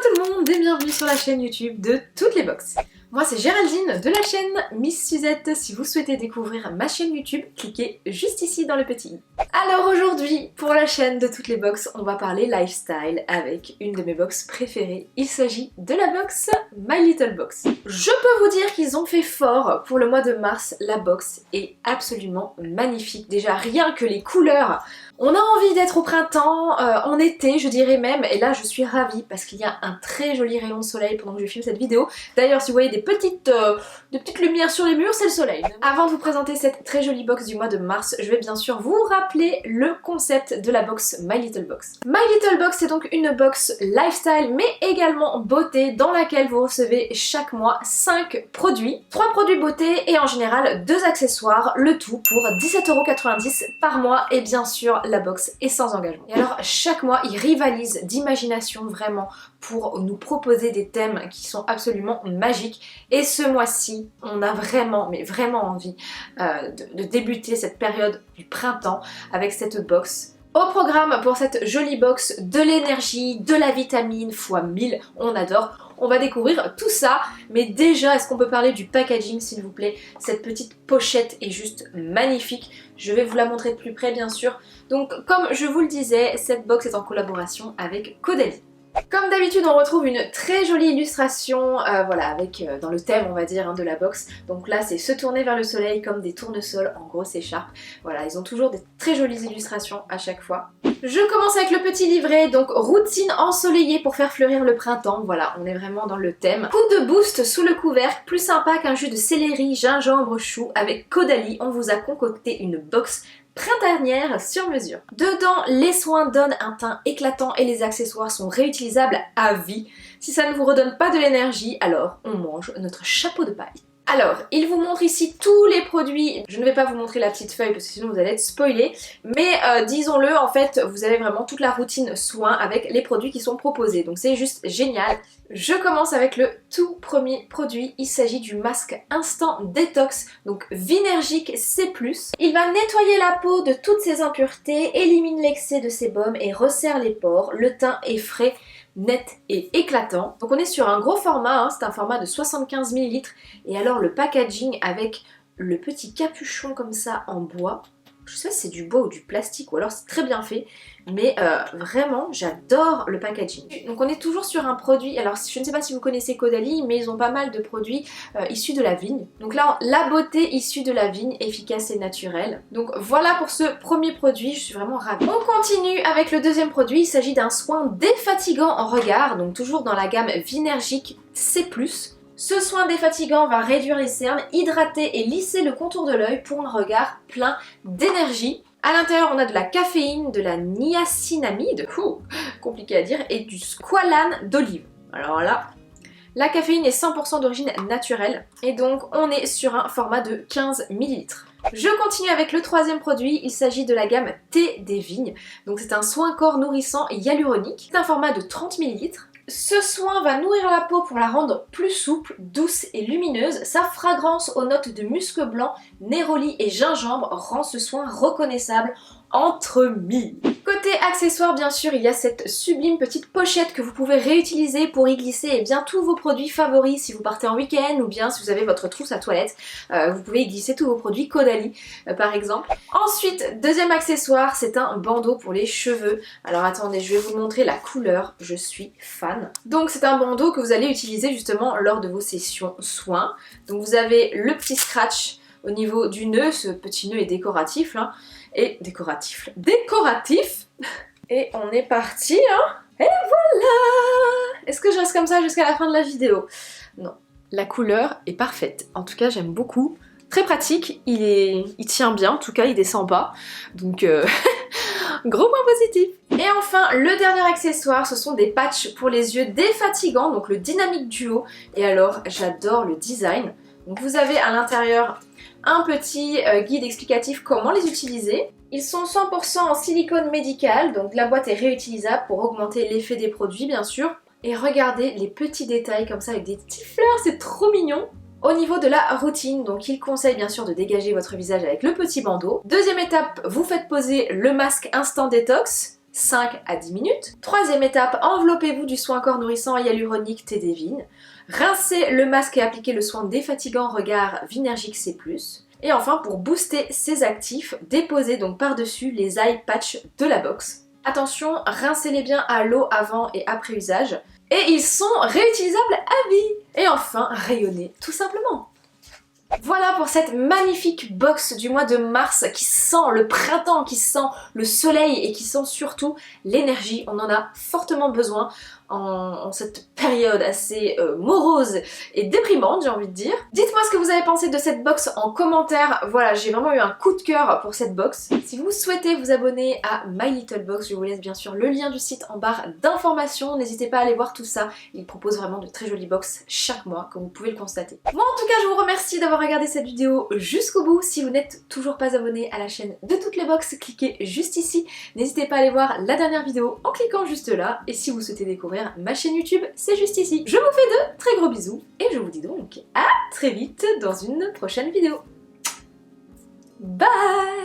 tout le monde et bienvenue sur la chaîne YouTube de toutes les box. Moi c'est Géraldine de la chaîne Miss Suzette. Si vous souhaitez découvrir ma chaîne YouTube, cliquez juste ici dans le petit i. Alors aujourd'hui, pour la chaîne de toutes les box, on va parler lifestyle avec une de mes box préférées. Il s'agit de la box My Little Box. Je peux vous dire qu'ils ont fait fort pour le mois de mars. La box est absolument magnifique. Déjà rien que les couleurs. On a envie d'être au printemps, en été je dirais même, et là je suis ravie parce qu'il y a un très joli rayon de soleil pendant que je filme cette vidéo. D'ailleurs si vous voyez des petites lumières sur les murs, c'est le soleil. Avant de vous présenter cette très jolie box du mois de mars, je vais bien sûr vous rappeler le concept de la box My Little Box. My Little Box c'est donc une box lifestyle mais également beauté dans laquelle vous recevez chaque mois 5 produits, 3 produits beauté et en général 2 accessoires, le tout pour 17,90€ par mois et bien sûr la box est sans engagement. Et alors chaque mois ils rivalisent d'imagination vraiment pour nous proposer des thèmes qui sont absolument magiques et ce mois-ci on a vraiment mais vraiment envie de débuter cette période du printemps avec cette box. Au programme pour cette jolie box, de l'énergie, de la vitamine x 1000, on adore. On va découvrir tout ça, mais déjà est-ce qu'on peut parler du packaging s'il vous plaît? Cette petite pochette est juste magnifique, je vais vous la montrer de plus près bien sûr. Donc comme je vous le disais, cette box est en collaboration avec Caudalie. Comme d'habitude on retrouve une très jolie illustration voilà, avec dans le thème on va dire de la box. Donc là c'est se tourner vers le soleil comme des tournesols en grosse écharpe. Voilà, ils ont toujours des très jolies illustrations à chaque fois. Je commence avec le petit livret, donc routine ensoleillée pour faire fleurir le printemps. Voilà, on est vraiment dans le thème. Coup de boost sous le couvercle, plus sympa qu'un jus de céleri, gingembre, chou. Avec Caudalie, on vous a concocté une box printanière sur mesure. Dedans, les soins donnent un teint éclatant et les accessoires sont réutilisables à vie. Si ça ne vous redonne pas de l'énergie, alors on mange notre chapeau de paille. Alors, il vous montre ici tous les produits. Je ne vais pas vous montrer la petite feuille parce que sinon vous allez être spoilé. Mais disons-le, en fait, vous avez vraiment toute la routine soins avec les produits qui sont proposés. Donc c'est juste génial. Je commence avec le tout premier produit. Il s'agit du masque Instant Détox, donc Vinergique C+. Il va nettoyer la peau de toutes ses impuretés, élimine l'excès de sébum et resserre les pores. Le teint est frais, net et éclatant. Donc on est sur un gros format, c'est un format de 75 ml. Et alors le packaging avec le petit capuchon comme ça en bois. Je sais pas si c'est du bois ou du plastique ou alors c'est très bien fait. Mais vraiment j'adore le packaging. Donc on est toujours sur un produit, alors je ne sais pas si vous connaissez Caudalie, mais ils ont pas mal de produits issus de la vigne. Donc là la beauté issue de la vigne, efficace et naturelle. Donc voilà pour ce premier produit, je suis vraiment ravie. On continue avec le deuxième produit, il s'agit d'un soin défatigant en regard, donc toujours dans la gamme Vinergique C+. Ce soin défatigant va réduire les cernes, hydrater et lisser le contour de l'œil pour un regard plein d'énergie. À l'intérieur, on a de la caféine, de la niacinamide, compliqué à dire, et du squalane d'olive. Alors là, la caféine est 100% d'origine naturelle, et donc on est sur un format de 15 ml. Je continue avec le troisième produit, il s'agit de la gamme Thé des vignes. Donc c'est un soin corps nourrissant hyaluronique, c'est un format de 30 ml. Ce soin va nourrir la peau pour la rendre plus souple, douce et lumineuse. Sa fragrance aux notes de musc blanc, néroli et gingembre rend ce soin reconnaissable entre mille. Côté accessoires, bien sûr, il y a cette sublime petite pochette que vous pouvez réutiliser pour y glisser eh bien, tous vos produits favoris si vous partez en week-end ou bien si vous avez votre trousse à toilette. Vous pouvez y glisser tous vos produits Caudalie par exemple. Ensuite, deuxième accessoire, c'est un bandeau pour les cheveux. Alors attendez, je vais vous montrer la couleur, je suis fan. Donc c'est un bandeau que vous allez utiliser justement lors de vos sessions soins. Donc vous avez le petit scratch au niveau du nœud, ce petit nœud est décoratif là. Et décoratif. Et on est parti hein. Et voilà. Est-ce que je reste comme ça jusqu'à la fin de la vidéo? Non. La couleur est parfaite. En tout cas j'aime beaucoup. Très pratique, il tient bien, en tout cas il descend pas. Donc gros point positif. Et enfin le dernier accessoire, ce sont des patchs pour les yeux défatigants, donc le Dynamic Duo. Et alors j'adore le design. Donc vous avez à l'intérieur un petit guide explicatif comment les utiliser. Ils sont 100% en silicone médical, donc la boîte est réutilisable pour augmenter l'effet des produits bien sûr. Et regardez les petits détails comme ça avec des petites fleurs, c'est trop mignon. Au niveau de la routine, donc il conseille bien sûr de dégager votre visage avec le petit bandeau. Deuxième étape, vous faites poser le masque Instant Détox. 5 à 10 minutes. Troisième étape, enveloppez-vous du soin corps nourrissant hyaluronique T-Devine. Rincez le masque et appliquez le soin défatigant regard Vinergique C+. Et enfin, pour booster ces actifs, déposez donc par-dessus les eye patch de la box. Attention, rincez-les bien à l'eau avant et après usage. Et ils sont réutilisables à vie. Et enfin, rayonnez tout simplement. Voilà pour cette magnifique box du mois de mars qui sent le printemps, qui sent le soleil et qui sent surtout l'énergie. On en a fortement besoin en cette période assez morose et déprimante, j'ai envie de dire. Dites-moi ce que vous avez pensé de cette box en commentaire. Voilà, j'ai vraiment eu un coup de cœur pour cette box. Si vous souhaitez vous abonner à My Little Box, je vous laisse bien sûr le lien du site en barre d'informations. N'hésitez pas à aller voir tout ça. Il propose vraiment de très jolies box chaque mois, comme vous pouvez le constater. Moi en tout cas, je vous remercie d'avoir regardé cette vidéo jusqu'au bout. Si vous n'êtes toujours pas abonné à la chaîne de toutes les box, cliquez juste ici. N'hésitez pas à aller voir la dernière vidéo en cliquant juste là. Et si vous souhaitez découvrir ma chaîne YouTube, c'est juste ici. Je vous fais de très gros bisous et je vous dis donc à très vite dans une prochaine vidéo. Bye!